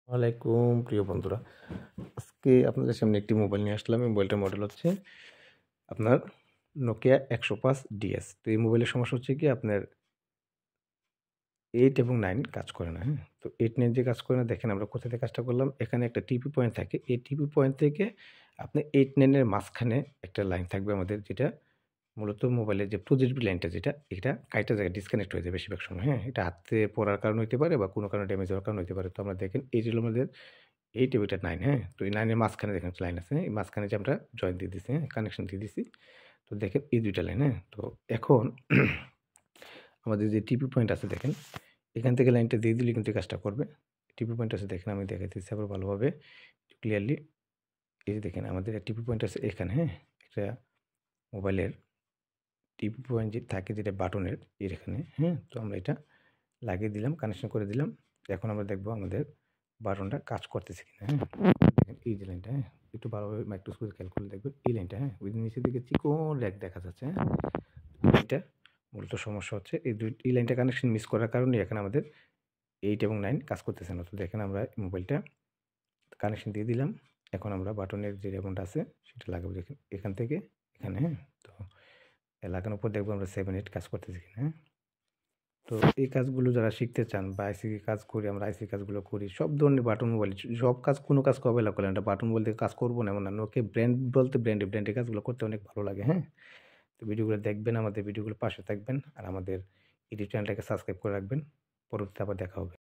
ওয়ালাইকুম প্রিয় বন্ধুরা, আজকে আপনাদের সামনে একটি মোবাইল নিয়ে আসলাম। এই মোবাইলটার মডেল হচ্ছে আপনার নোকিয়া 105 DS। তো এই মোবাইলের সমস্যা হচ্ছে কি আপনার 8 এবং 9 কাজ করে না। হ্যাঁ, তো 8 9 যে কাজ করে না, দেখেন আমরা কোথা থেকে কাজটা করলাম। এখানে একটা টিপি পয়েন্ট থাকে, এই টিপি পয়েন্ট থেকে আপনি 8 9 এর মাঝখানে একটা লাইন থাকবে আমাদের, যেটা মূলত মোবাইলের যে প্রজেক্ট লাইনটা, যেটা এটা কাইটা জায়গায় ডিসকানেক্ট হয়ে যায় বেশিরভাগ সময়। হ্যাঁ, এটা হাতে পড়ার কারণে হইতে পারে বা কোনো কারণে ড্যামেজ হওয়ার কারণে হইতে পারে। তো আমরা দেখেন এই যে আমাদের 8 এবং এটা 9। হ্যাঁ, তো এই 9 এর মাঝখানে দেখেন একটা লাইন আছে। হ্যাঁ, এই মাঝখানে যে আমরা জয়েন দিয়ে দিছি, হ্যাঁ, কানেকশন দিয়ে দিছি। তো দেখেন এই 2টা লাইন। হ্যাঁ, তো এখন আমাদের যে টিপি পয়েন্ট আছে দেখেন, এখান থেকে লাইনটা দিয়ে দিলে কিন্তু এই কাজটা করবে। টিপি পয়েন্ট আছে দেখেন, আমি দেখাইতেছি আবার ভালোভাবে ক্লিয়ারলি। এই যে দেখেন আমাদের টিপি পয়েন্ট আছে এখানে। হ্যাঁ, একটা মোবাইলের টিপি পয়েন্ট যে থাকে, যেটা বাটনের এর এখানে। হ্যাঁ, তো আমরা এটা লাগিয়ে দিলাম, কানেকশন করে দিলাম। এখন আমরা দেখবো আমাদের বাটনটা কাজ করতেছে কিনা। হ্যাঁ, দেখেন এই যে লাইনটা, হ্যাঁ, একটু ভালোভাবে মাইক্রোস্কোপে খেয়াল করলে দেখবেন এই লাইনটা। হ্যাঁ, ওই যে নিচের দিকে চিকন রেখ দেখা যাচ্ছে। হ্যাঁ, এটা মূলত সমস্যা হচ্ছে এই লাইনটা কানেকশন মিস করার কারণে এখানে আমাদের 8 এবং 9 কাজ করতেছে না। তো দেখেন আমরা মোবাইলটা কানেকশন দিয়ে দিলাম। এখন আমরা বাটনের যে রেবনটা আছে সেটা লাগাবো। দেখেন এখান থেকে এখানে। হ্যাঁ, তো লাগানোর পর দেখবো আমরা 7 8 কাজ করতেছি কিনা। হ্যাঁ, তো এই কাজগুলো যারা শিখতে চান বা আইসি কাজ করি, আমরা আইসি কাজগুলো করি, সব ধরনের বাটন মোবাইল, সব কাজ, কোনো কাজ অবহেলা করলেন না। বাটন মোবাইল থেকে কাজ করবো না এমন না। নোকিয়া ব্র্যান্ড বলতে ব্র্যান্ডের কাজগুলো করতে অনেক ভালো লাগে। হ্যাঁ, তো ভিডিওগুলো দেখবেন, আমাদের ভিডিওগুলো পাশে থাকবেন আর আমাদের ইউটিউব চ্যানেলটাকে সাবস্ক্রাইব করে রাখবেন। পরবর্তীতে আবার দেখা হবে।